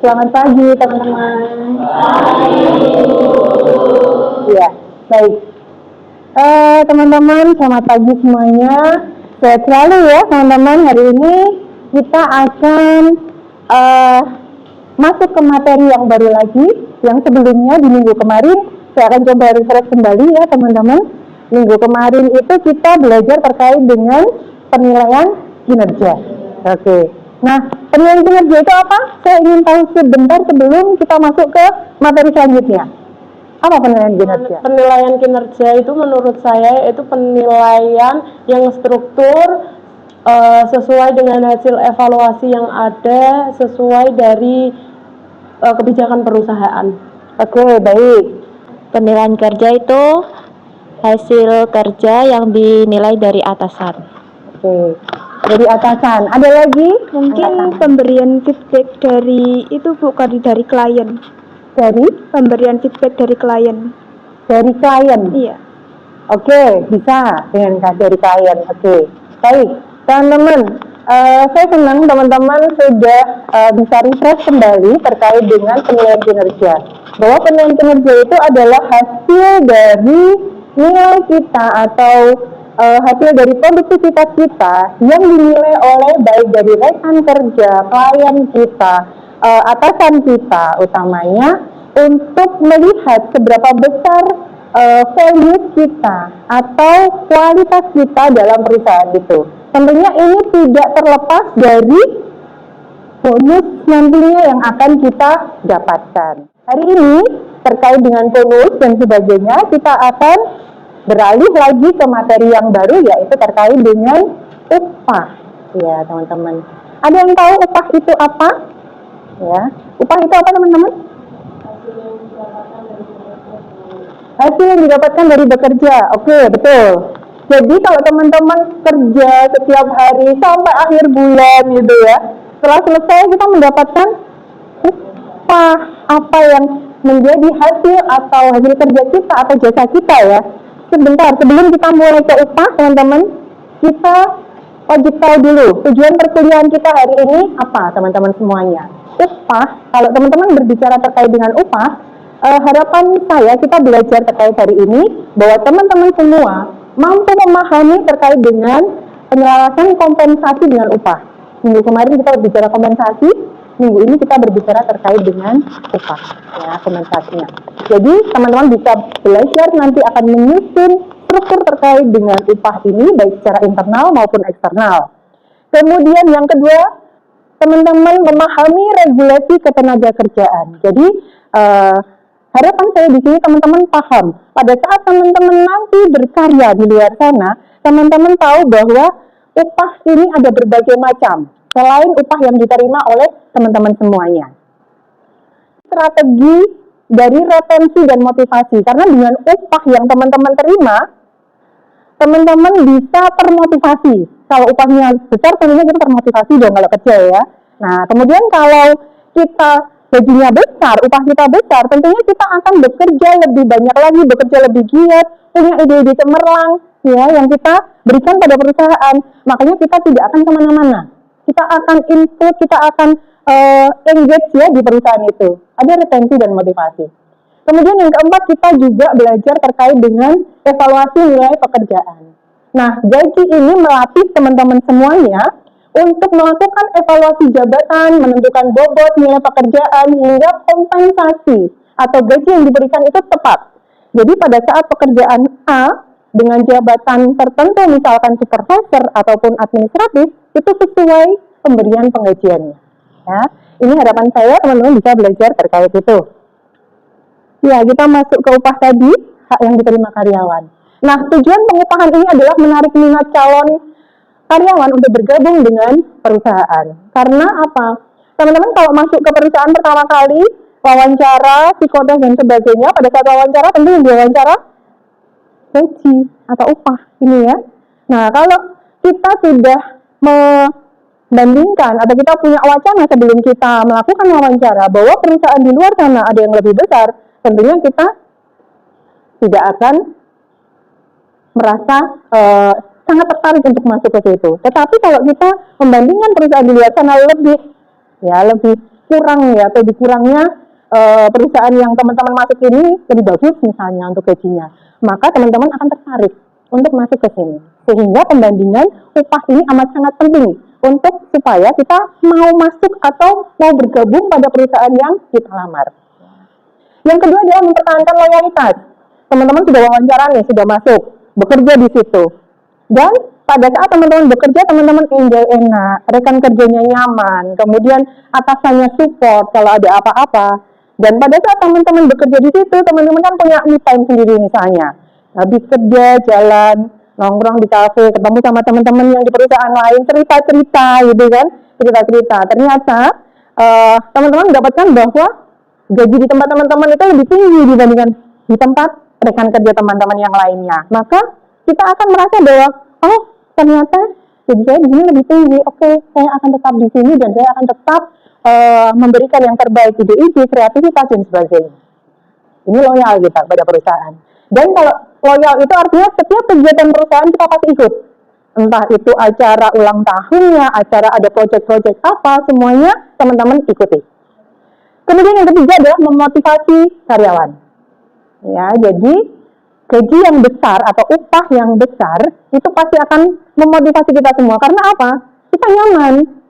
Selamat pagi teman-teman. Ya, baik. Teman-teman, selamat pagi semuanya. Sehat selalu ya teman-teman. Hari ini kita akan eh, masuk ke materi yang baru lagi. Yang sebelumnya di minggu kemarin saya akan coba refresh kembali ya teman-teman. Minggu kemarin itu kita belajar terkait dengan penilaian kinerja. Oke. Nah, penilaian kinerja itu apa? Saya ingin tahu sebentar sebelum kita masuk ke materi selanjutnya. Apa penilaian kinerja? Penilaian kinerja itu menurut saya itu penilaian yang struktur, sesuai dengan hasil evaluasi yang ada, sesuai dari kebijakan perusahaan. Oke, baik. Penilaian kerja itu hasil kerja yang dinilai dari atasan. Oke, dari atasan. Ada lagi? Mungkin pemberian feedback dari itu bukan dari klien. Dari? Pemberian feedback dari klien. Dari klien? Iya. Oke, bisa dengan dari klien. Oke, baik. Teman-teman, saya senang teman-teman sudah bisa refresh kembali terkait dengan penilaian kinerja. Bahwa penilaian kinerja itu adalah hasil dari nilai kita atau hasil dari produktivitas kita yang dinilai oleh baik dari rekan kerja, klien kita, atasan kita utamanya untuk melihat seberapa besar value kita atau kualitas kita dalam perusahaan itu. Tentunya ini tidak terlepas dari bonus nantinya yang akan kita dapatkan. Hari ini terkait dengan bonus dan sebagainya, kita akan beralih lagi ke materi yang baru, yaitu terkait dengan upah. Ya, teman-teman. Ada yang tahu upah itu apa? Ya, upah itu apa, teman-teman? Hasil yang didapatkan dari bekerja. Oke, betul. Jadi kalau teman-teman kerja setiap hari sampai akhir bulan gitu ya, setelah selesai kita mendapatkan upah apa yang menjadi hasil atau hasil kerja kita atau jasa kita ya. Sebentar, sebelum kita mulai ke upah teman-teman, kita wajib tahu dulu tujuan perkuliahan kita hari ini apa teman-teman semuanya. Upah, kalau teman-teman berbicara terkait dengan upah, harapan saya kita belajar terkait hari ini bahwa teman-teman semua mampu memahami terkait dengan penyelesaian kompensasi dengan upah. Minggu kemarin kita berbicara kompensasi, minggu ini kita berbicara terkait dengan upah, ya, kompensasinya. Jadi teman-teman bisa belajar nanti akan menyusun struktur terkait dengan upah ini baik secara internal maupun eksternal. Kemudian yang kedua, teman-teman memahami regulasi ketenagakerjaan. Jadi harapan saya di sini teman-teman paham pada saat teman-teman nanti berkarya di luar sana, teman-teman tahu bahwa upah ini ada berbagai macam selain upah yang diterima oleh teman-teman semuanya. Strategi dari retensi dan motivasi, karena dengan upah yang teman-teman terima, teman-teman bisa termotivasi. Kalau upahnya besar, tentunya kita termotivasi dong kalau kerja ya. Nah, kemudian kalau kita gajinya besar, upah kita besar, tentunya kita akan bekerja lebih banyak lagi, bekerja lebih giat, punya ide-ide cemerlang ya yang kita berikan pada perusahaan. Makanya kita tidak akan kemana-mana. Kita akan input, kita akan engage ya di perusahaan itu. Ada retensi dan motivasi. Kemudian yang keempat, kita juga belajar terkait dengan evaluasi nilai pekerjaan. Nah, gaji ini melatih teman-teman semuanya untuk melakukan evaluasi jabatan, menentukan bobot nilai pekerjaan, hingga kompensasi atau gaji yang diberikan itu tepat. Jadi pada saat pekerjaan A dengan jabatan tertentu, misalkan supervisor ataupun administratif, itu sesuai pemberian penggajiannya. Ya, ini harapan saya teman-teman bisa belajar terkait itu. Ya, kita masuk ke upah tadi, hak yang diterima karyawan. Nah, tujuan pengupahan ini adalah menarik minat calon karyawan untuk bergabung dengan perusahaan. Karena apa? Teman-teman kalau masuk ke perusahaan pertama kali, wawancara, psikotes dan sebagainya, pada saat wawancara tentu yang diwawancara gaji atau upah ini ya. Nah, kalau kita sudah membandingkan atau kita punya wacana sebelum kita melakukan wawancara bahwa perusahaan di luar sana ada yang lebih besar, tentunya kita tidak akan merasa sangat tertarik untuk masuk ke situ. Tetapi kalau kita membandingkan perusahaan di luar sana lebih kurang ya, atau dikurangnya perusahaan yang teman-teman masuk ini lebih bagus misalnya untuk gajinya, maka teman-teman akan tertarik untuk masuk ke sini. Sehingga pembandingan upah ini amat sangat penting untuk supaya kita mau masuk atau mau bergabung pada perusahaan yang kita lamar. Yang kedua adalah mempertahankan loyalitas. Teman-teman sudah wawancara nih, sudah masuk, bekerja di situ. Dan pada saat teman-teman bekerja, teman-teman enjoy enak, rekan kerjanya nyaman, kemudian atasannya support kalau ada apa-apa. Dan pada saat teman-teman bekerja di situ, teman-teman kan punya me time sendiri misalnya. Habis kerja, jalan, nongkrong di kafe, ketemu sama teman-teman yang di perusahaan lain, cerita-cerita gitu kan, cerita-cerita. Ternyata teman-teman mendapatkan bahwa gaji di tempat teman-teman itu lebih tinggi dibandingkan di tempat rekan kerja teman-teman yang lainnya. Maka kita akan merasa bahwa, oh ternyata gaji saya di sini lebih tinggi, oke, saya akan tetap di sini dan saya akan tetap memberikan yang terbaik di DIY, kreativitas dan sebagainya. Ini loyal kita pada perusahaan. Dan kalau loyal itu artinya setiap kegiatan perusahaan kita pasti ikut. Entah itu acara ulang tahunnya, acara ada proyek-proyek apa, semuanya teman-teman ikuti. Kemudian yang ketiga adalah memotivasi karyawan. Ya, jadi gaji yang besar atau upah yang besar itu pasti akan memotivasi kita semua. Karena apa? Kita nyaman.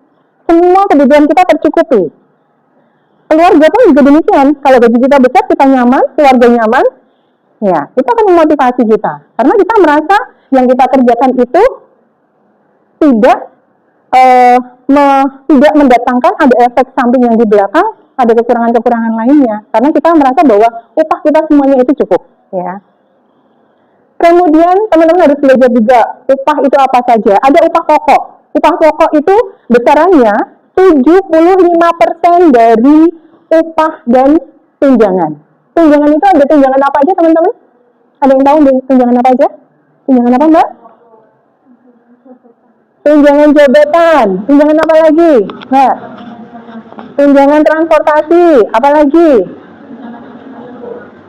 Semua kebutuhan kita tercukupi. Keluarga pun juga demikian. Kalau gaji kita besar, kita nyaman, keluarga nyaman, ya, itu akan memotivasi kita. Karena kita merasa yang kita kerjakan itu tidak mendatangkan ada efek samping yang di belakang, ada kekurangan-kekurangan lainnya. Karena kita merasa bahwa upah kita semuanya itu cukup. Ya. Kemudian teman-teman harus belajar juga upah itu apa saja. Ada upah pokok. Upah pokok itu besarannya 75% dari upah dan tunjangan. Tunjangan itu ada tunjangan apa aja teman-teman? Ada yang tahu tunjangan apa aja? Tunjangan apa Mbak? Tunjangan jabatan. Tunjangan apa lagi? Mbak? Tunjangan transportasi. Apa lagi?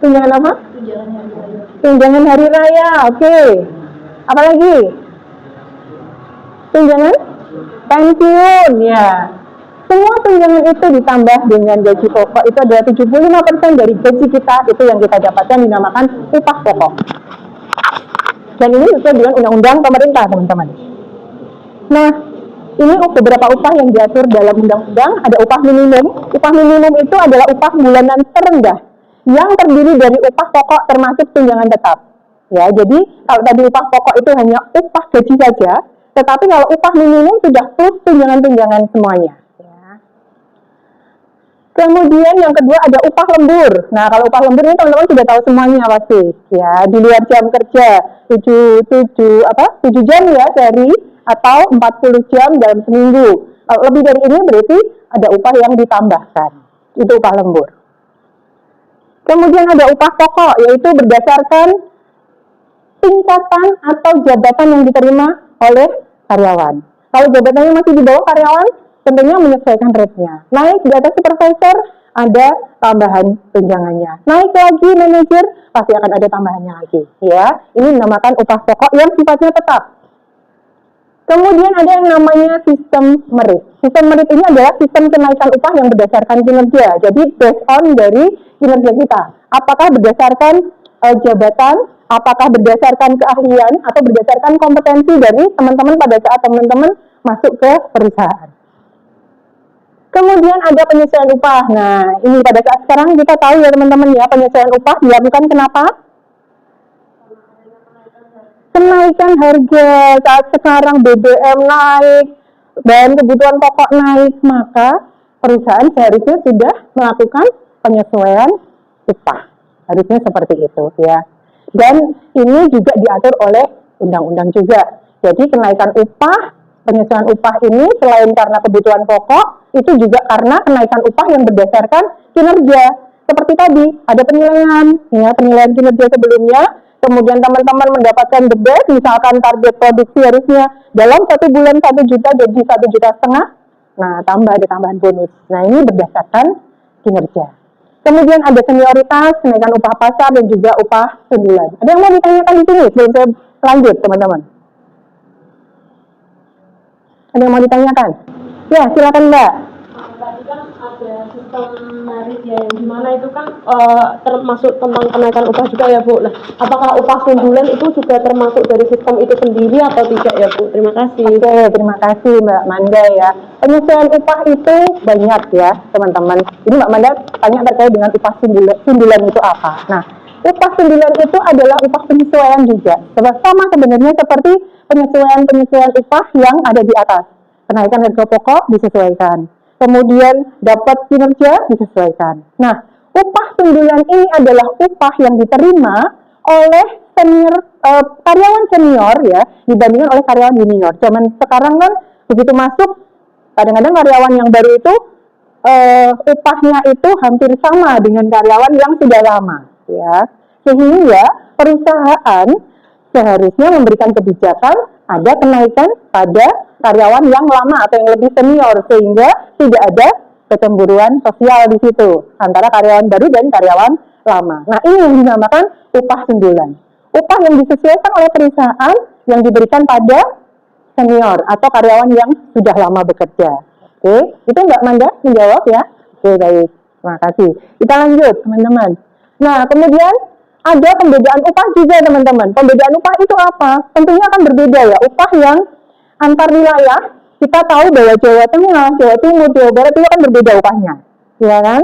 Tunjangan apa? Tunjangan hari raya. Oke. Apa lagi? Tunjangan pensiun, ya. Semua tunjangan itu ditambah dengan gaji pokok itu adalah 75% dari gaji kita, itu yang kita dapatkan dinamakan upah pokok. Dan ini sesuai dengan undang-undang pemerintah, teman-teman. Nah, ini beberapa upah yang diatur dalam undang-undang. Ada upah minimum. Upah minimum itu adalah upah bulanan terendah yang terdiri dari upah pokok termasuk tunjangan tetap. Ya, jadi kalau tadi upah pokok itu hanya upah gaji saja, tetapi kalau upah minimum sudah plus tunjangan-tunjangan semuanya. Ya. Kemudian yang kedua ada upah lembur. Nah, kalau upah lembur ini teman-teman sudah tahu semuanya pasti. Ya, di luar jam kerja 7 jam ya sehari atau 40 jam dalam seminggu. Kalau lebih dari ini berarti ada upah yang ditambahkan. Itu upah lembur. Kemudian ada upah pokok, yaitu berdasarkan tingkatan atau jabatan yang diterima oleh karyawan. Kalau jabatannya masih di bawah karyawan, tentunya menyesuaikan rate-nya. Naik di atas supervisor, ada tambahan tunjangannya. Naik lagi manajer, pasti akan ada tambahannya lagi. Ya, ini dinamakan upah pokok yang sifatnya tetap. Kemudian ada yang namanya sistem merit. Sistem merit ini adalah sistem kenaikan upah yang berdasarkan kinerja. Jadi based on dari kinerja kita. Apakah berdasarkan jabatan, apakah berdasarkan keahlian, atau berdasarkan kompetensi dari teman-teman pada saat teman-teman masuk ke perusahaan. Kemudian ada penyesuaian upah. Nah, ini pada saat sekarang kita tahu ya teman-teman ya, penyesuaian upah dilakukan kenapa? Kenaikan harga saat sekarang BBM naik dan kebutuhan pokok naik, maka perusahaan seharusnya sudah melakukan penyesuaian upah. Harusnya seperti itu ya. Dan ini juga diatur oleh undang-undang juga. Jadi kenaikan upah, penyesuaian upah ini selain karena kebutuhan pokok, itu juga karena kenaikan upah yang berdasarkan kinerja. Seperti tadi, ada penilaian, ya, penilaian kinerja sebelumnya. Kemudian teman-teman mendapatkan the best, misalkan target produksi harusnya dalam 1 bulan 1 juta jadi 1,5 juta. Nah, ada tambahan bonus. Nah, ini berdasarkan kinerja. Kemudian ada senioritas, kenaikan upah pasar dan juga upah sebulan. Ada yang mau ditanyakan di sini sebelum saya lanjut, teman-teman? Ada yang mau ditanyakan? Ya, silakan Mbak. Tadi kan ada sistem merit ya, yang dimana itu kan termasuk tentang kenaikan upah juga ya Bu. Nah, apakah upah sundulan itu juga termasuk dari sistem itu sendiri atau tidak ya Bu? Terima kasih. Oke, terima kasih Mbak Manda ya. Penyesuaian upah itu banyak ya teman-teman. Ini Mbak Manda tanya terkait dengan upah sundulan itu apa. Nah, upah sundulan itu adalah upah penyesuaian juga. Sama sebenarnya seperti penyesuaian upah yang ada di atas. Kenaikan harga pokok disesuaikan. Kemudian dapat kinerja disesuaikan. Nah, upah sundulan ini adalah upah yang diterima oleh karyawan senior ya dibandingkan oleh karyawan junior. Zaman sekarang kan begitu masuk, kadang-kadang karyawan yang baru itu upahnya itu hampir sama dengan karyawan yang sudah lama ya. Sehingga perusahaan seharusnya memberikan kebijakan ada kenaikan pada karyawan yang lama atau yang lebih senior, sehingga tidak ada kecemburuan sosial di situ antara karyawan baru dan karyawan lama. Nah, ini yang dinamakan upah sundulan. Upah yang disesuaikan oleh perusahaan yang diberikan pada senior atau karyawan yang sudah lama bekerja. Oke, itu Mbak Manda menjawab ya? Oke, baik. Terima kasih. Kita lanjut, teman-teman. Nah, kemudian ada pembedaan upah juga, teman-teman. Pembedaan upah itu apa? Tentunya akan berbeda ya. Upah yang antar wilayah, kita tahu bahwa Jawa Tengah, Jawa Timur, Jawa Barat itu kan berbeda upahnya. Ya kan?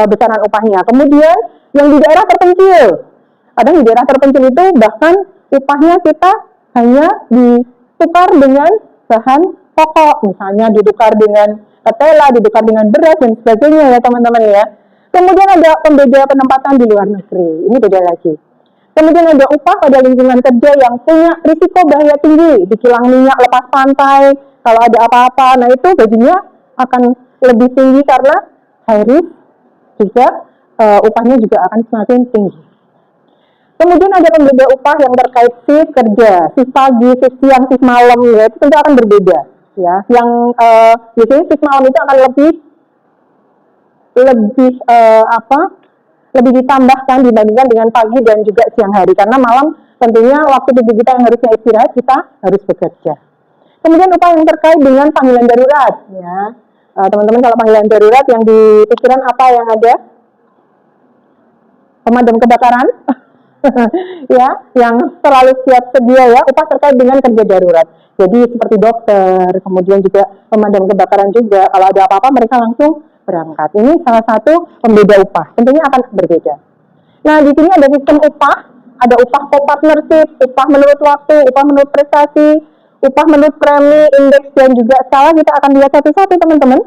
Besaran upahnya. Kemudian yang di daerah terpencil, kadang di daerah terpencil itu bahkan upahnya kita hanya ditukar dengan bahan pokok, misalnya ditukar dengan ketela, ditukar dengan beras dan sebagainya ya teman-teman ya. Kemudian ada pembeda penempatan di luar negeri, ini beda lagi. Kemudian ada upah pada lingkungan kerja yang punya risiko bahaya tinggi, di kilang minyak lepas pantai, kalau ada apa-apa, nah itu gajinya akan lebih tinggi karena high risk juga, upahnya juga akan semakin tinggi. Kemudian ada pembeda upah yang terkait shift kerja, shift pagi, shift siang, shift malam, ya itu tentu akan berbeda. Ya, yang biasanya shift malam itu akan lebih ditambahkan dibandingkan dengan pagi dan juga siang hari, karena malam tentunya waktu tubuh kita yang harusnya istirahat, kita harus bekerja. Kemudian upah yang terkait dengan panggilan darurat, ya teman-teman, kalau panggilan darurat yang di pikiran apa yang ada? Pemadam kebakaran. Ya, yang selalu siap sedia ya, upah terkait dengan kerja darurat. Jadi seperti dokter, kemudian juga pemadam kebakaran juga, kalau ada apa-apa mereka langsung berangkat. Ini salah satu pembeda upah, tentunya akan berbeda. Nah, di sini ada sistem upah, ada upah co-partnership, upah menurut waktu, upah menurut prestasi, upah menurut premi, indeks, dan juga skala. Kita akan lihat satu-satu teman-teman.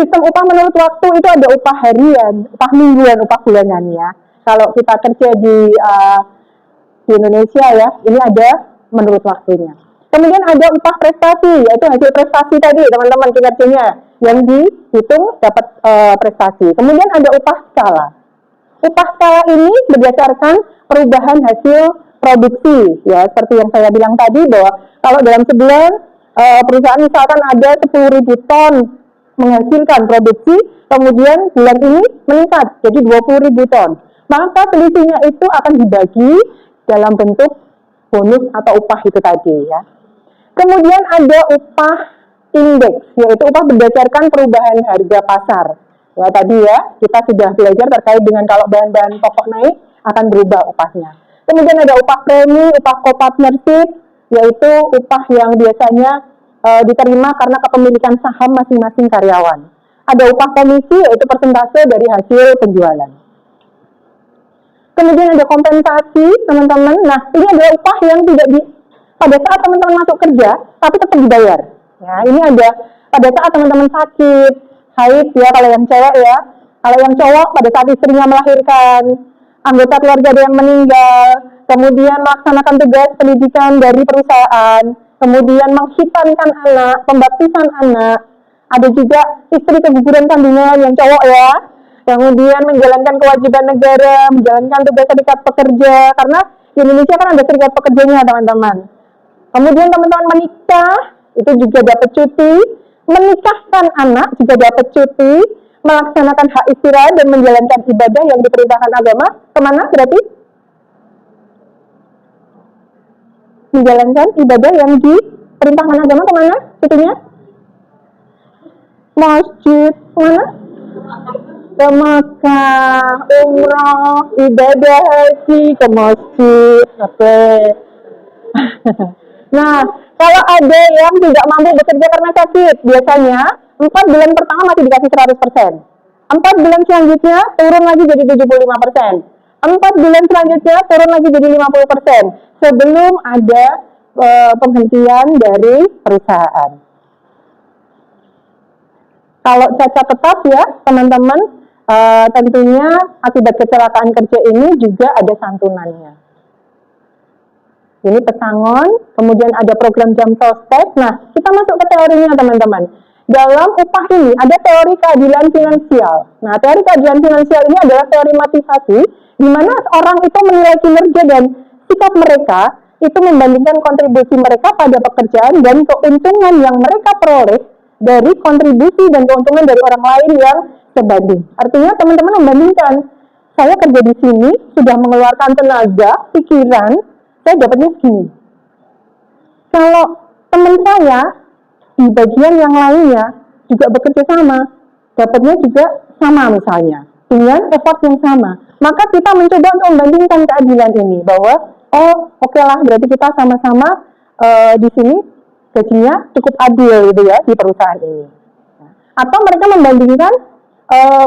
Sistem upah menurut waktu itu ada upah harian, upah mingguan, upah bulanan ya. Kalau kita kerja di Indonesia ya, ini ada menurut waktunya. Kemudian ada upah prestasi, yaitu hasil prestasi tadi teman-teman kinerjanya yang dihitung dapat prestasi. Kemudian ada upah skala. Upah skala ini berdasarkan perubahan hasil produksi ya, seperti yang saya bilang tadi bahwa kalau dalam sebulan perusahaan misalkan ada 10.000 ton menghasilkan produksi, kemudian bulan ini meningkat jadi 20.000 ton. Maka selisihnya itu akan dibagi dalam bentuk bonus atau upah itu tadi ya. Kemudian ada upah indeks, yaitu upah berdasarkan perubahan harga pasar. Ya tadi ya, kita sudah belajar terkait dengan kalau bahan-bahan pokok naik akan berubah upahnya. Kemudian ada upah premi, upah co-partnership, yaitu upah yang biasanya diterima karena kepemilikan saham masing-masing karyawan. Ada upah komisi, yaitu persentase dari hasil penjualan. Kemudian ada kompensasi, teman-teman. Nah, ini adalah upah yang tidak pada saat teman-teman masuk kerja, tapi tetap dibayar. Ya, ini ada pada saat teman-teman sakit, haid ya, kalau yang cewek ya. Kalau yang cowok pada saat istrinya melahirkan, anggota keluarga ada yang meninggal, kemudian melaksanakan tugas pendidikan dari perusahaan, kemudian menghitankan anak, pembaptisan anak, ada juga istri keguguran kandungan yang cowok ya, kemudian menjalankan kewajiban negara, menjalankan tugas serikat pekerja, karena di Indonesia kan ada serikat pekerjanya teman-teman. Kemudian teman-teman menikah, itu juga dapat cuti, menikahkan anak juga dapat cuti, melaksanakan hak istirahat dan menjalankan ibadah yang diperintahkan agama, kemana berarti? Menjalankan ibadah yang diperintahkan agama kemana cutinya? Masjid, kemana? ke Mekah, umroh, ibadah haji, ke masjid. Oke. Nah, kalau ada yang tidak mampu bekerja karena sakit, biasanya 4 bulan pertama masih dikasih 100%. 4 bulan selanjutnya turun lagi jadi 75%. 4 bulan selanjutnya turun lagi jadi 50%. Sebelum ada penghentian dari perusahaan. Kalau cacat tetap ya, teman-teman, tentunya akibat kecelakaan kerja ini juga ada santunannya. Ini pesangon, kemudian ada program jam sostek. Nah, kita masuk ke teorinya teman-teman. Dalam upah ini ada teori keadilan finansial. Nah, teori keadilan finansial ini adalah teori motivasi, di mana orang itu menilai kinerja dan sikap mereka itu membandingkan kontribusi mereka pada pekerjaan dan keuntungan yang mereka peroleh dari kontribusi dan keuntungan dari orang lain yang sebanding. Artinya teman-teman membandingkan, saya kerja di sini sudah mengeluarkan tenaga, pikiran, saya dapatnya segini. Kalau teman saya di bagian yang lainnya juga bekerja sama, dapatnya juga sama misalnya, dengan effort yang sama. Maka kita mencoba untuk membandingkan keadilan ini, bahwa oke lah, berarti kita sama-sama di sini gajinya cukup adil gitu ya di perusahaan ini. Atau mereka membandingkan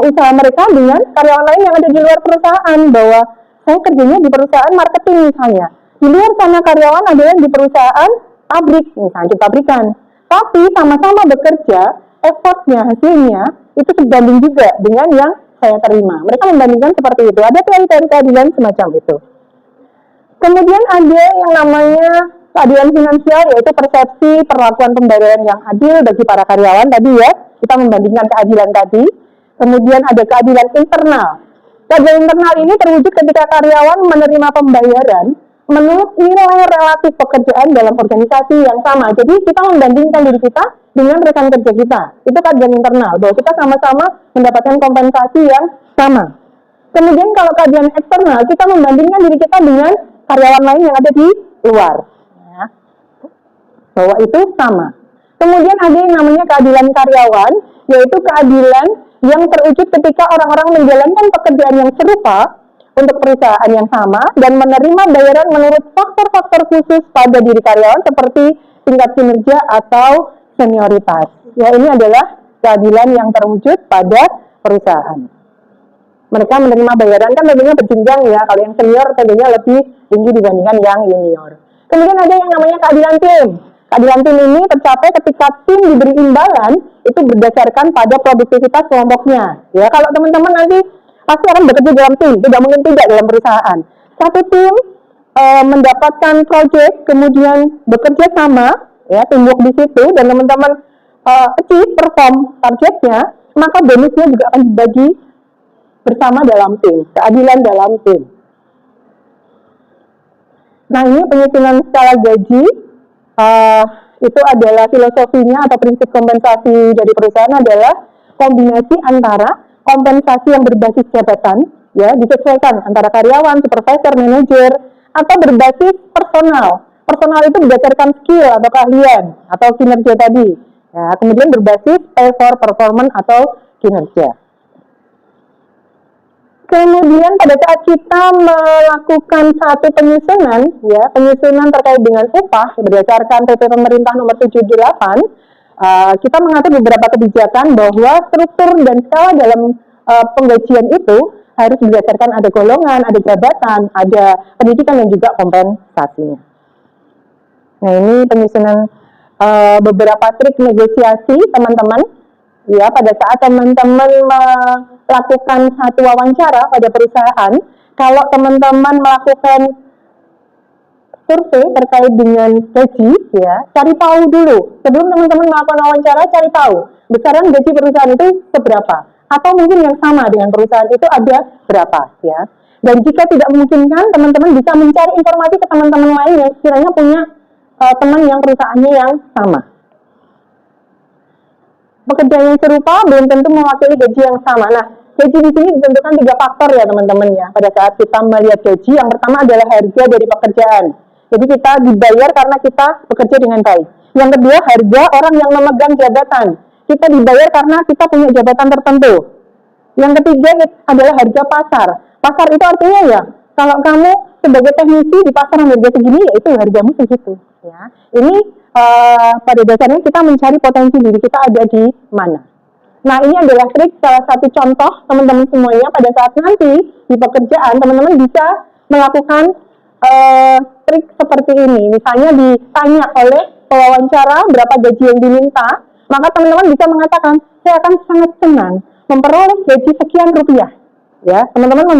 usaha mereka dengan karyawan lain yang ada di luar perusahaan, bahwa saya kerjanya di perusahaan marketing misalnya, di luar sana karyawan ada yang di perusahaan pabrik, misalnya di pabrikan, tapi sama-sama bekerja, effortnya, hasilnya itu sebanding juga dengan yang saya terima. Mereka membandingkan seperti itu. Ada teori-teori keadilan semacam itu. Kemudian ada yang namanya keadilan finansial, yaitu persepsi perlakuan pembayaran yang adil bagi para karyawan tadi ya. Kita membandingkan keadilan tadi. Kemudian ada keadilan internal. Keadilan internal ini terwujud ketika karyawan menerima pembayaran menurut nilai relatif pekerjaan dalam organisasi yang sama. Jadi kita membandingkan diri kita dengan rekan kerja kita. Itu keadilan internal, bahwa kita sama-sama mendapatkan kompensasi yang sama. Kemudian kalau keadilan eksternal, kita membandingkan diri kita dengan karyawan lain yang ada di luar, ya, bahwa itu sama. Kemudian ada yang namanya keadilan karyawan, yaitu keadilan yang terwujud ketika orang-orang menjalankan pekerjaan yang serupa untuk perusahaan yang sama dan menerima bayaran menurut faktor-faktor khusus pada diri karyawan seperti tingkat kinerja atau senioritas. Ya, ini adalah keadilan yang terwujud pada perusahaan. Mereka menerima bayaran kan tentunya berjenjang ya. Kalau yang senior tentunya lebih tinggi dibandingkan yang junior. Kemudian ada yang namanya keadilan tim. Keadilan tim ini tercapai ketika tim diberi imbalan itu berdasarkan pada produktivitas kelompoknya. Ya, kalau teman-teman nanti pasti akan bekerja dalam tim, tidak mungkin tidak dalam perusahaan. Satu tim mendapatkan proyek, kemudian bekerja sama, ya, teamwork di situ, dan teman-teman achieve, perform targetnya, maka bonusnya juga akan dibagi bersama dalam tim, keadilan dalam tim. Nah, ini penyusunan skala gaji, itu adalah filosofinya atau prinsip kompensasi dari perusahaan adalah kombinasi antara kompensasi yang berbasis jabatan, ya, disesuaikan antara karyawan, supervisor, manajer, atau berbasis personal. Personal itu berdasarkan skill atau keahlian atau kinerja tadi. Ya, kemudian berbasis pay for performance atau kinerja. Kemudian pada saat kita melakukan satu penyusunan, ya, penyusunan terkait dengan upah berdasarkan PP Pemerintah Nomor 78, kita mengatur beberapa kebijakan bahwa struktur dan skala dalam penggajian itu harus berdasarkan ada golongan, ada jabatan, ada pendidikan dan juga kompensasinya. Nah, ini penyusunan beberapa trik negosiasi teman-teman. Ya, pada saat teman-teman melakukan satu wawancara pada perusahaan, kalau teman-teman melakukan survei terkait dengan gaji, ya, cari tahu dulu. Sebelum teman-teman melakukan wawancara, cari tahu besaran gaji perusahaan itu seberapa, atau mungkin yang sama dengan perusahaan itu ada berapa, ya. Dan jika tidak memungkinkan, teman-teman bisa mencari informasi ke teman-teman lain yang sekiranya punya teman yang perusahaannya yang sama. Pekerjaan yang serupa belum tentu mewakili gaji yang sama. Nah, gaji di sini ditentukan 3 faktor ya teman-teman ya. Pada saat kita melihat gaji, yang pertama adalah harga dari pekerjaan. Jadi kita dibayar karena kita bekerja dengan baik. Yang kedua, harga orang yang memegang jabatan. Kita dibayar karena kita punya jabatan tertentu. Yang ketiga adalah harga pasar. Pasar itu artinya ya, kalau kamu sebagai teknisi di pasar harga segini, ya itu hargamu segitu. Ya, ini pada dasarnya kita mencari potensi diri kita ada di mana. Nah, ini adalah trik, salah satu contoh teman-teman semuanya pada saat nanti di pekerjaan teman-teman bisa melakukan trik seperti ini. Misalnya ditanya oleh pewawancara berapa gaji yang diminta, maka teman-teman bisa mengatakan, saya akan sangat senang memperoleh gaji sekian rupiah. Ya, teman-teman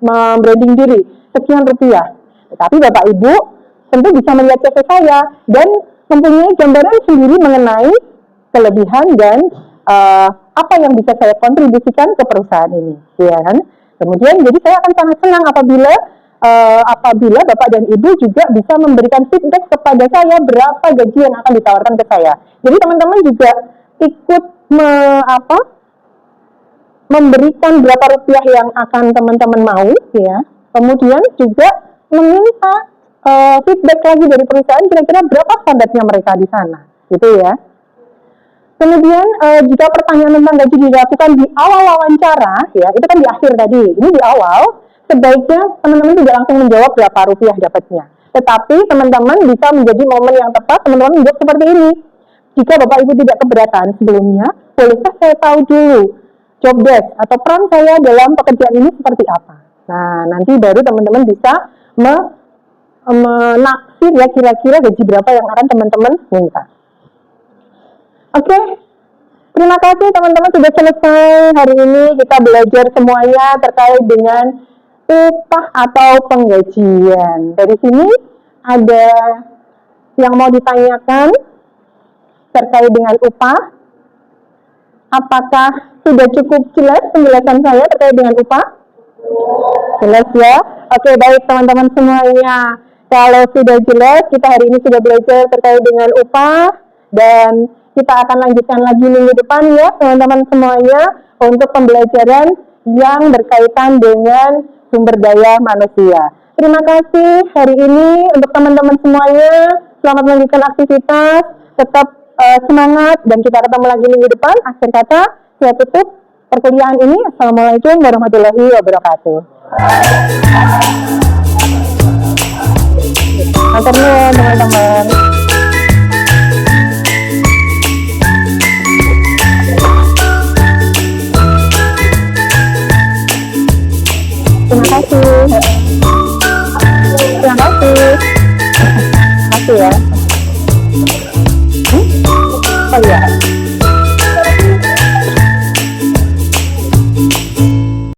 membranding diri sekian rupiah. Tetapi Bapak Ibu tentu bisa melihat CV saya dan mempunyai gambaran sendiri mengenai kelebihan dan apa yang bisa saya kontribusikan ke perusahaan ini, ya kan? Kemudian jadi saya akan sangat senang apabila Bapak dan Ibu juga bisa memberikan feedback kepada saya berapa gaji yang akan ditawarkan ke saya. Jadi teman-teman juga ikut memberikan berapa rupiah yang akan teman-teman mau, ya. Kemudian juga meminta feedback lagi dari perusahaan kira-kira berapa standarnya mereka di sana, gitu ya. Kemudian jika pertanyaan tentang gaji dilakukan di awal wawancara, ya itu kan di akhir tadi, ini di awal, sebaiknya teman-teman tidak langsung menjawab berapa rupiah dapatnya. Tetapi teman-teman bisa menjadi momen yang tepat, teman-teman menjawab seperti ini. Jika Bapak Ibu tidak keberatan sebelumnya, bolehkah saya tahu dulu job desk atau peran saya dalam pekerjaan ini seperti apa? Nah, nanti baru teman-teman bisa menaksir ya kira-kira gaji berapa yang akan teman-teman minta. Oke, terima kasih teman-teman sudah selesai. Hari ini kita belajar semuanya terkait dengan upah atau penggajian. Dari sini ada yang mau ditanyakan terkait dengan upah. Apakah sudah cukup jelas penjelasan saya terkait dengan upah? Jelas ya? Oke, baik teman-teman semuanya. Kalau sudah jelas, kita hari ini sudah belajar terkait dengan upah dan kita akan lanjutkan lagi minggu depan ya teman-teman semuanya untuk pembelajaran yang berkaitan dengan sumber daya manusia. Terima kasih hari ini untuk teman-teman semuanya. Selamat melanjutkan aktivitas, tetap semangat dan kita ketemu lagi minggu depan. Akhir kata, saya tutup perkuliahan ini. Assalamualaikum warahmatullahi wabarakatuh. Matur nuwun teman-teman. Terima kasih. Terima kasih. Terima kasih ya. Oh iya.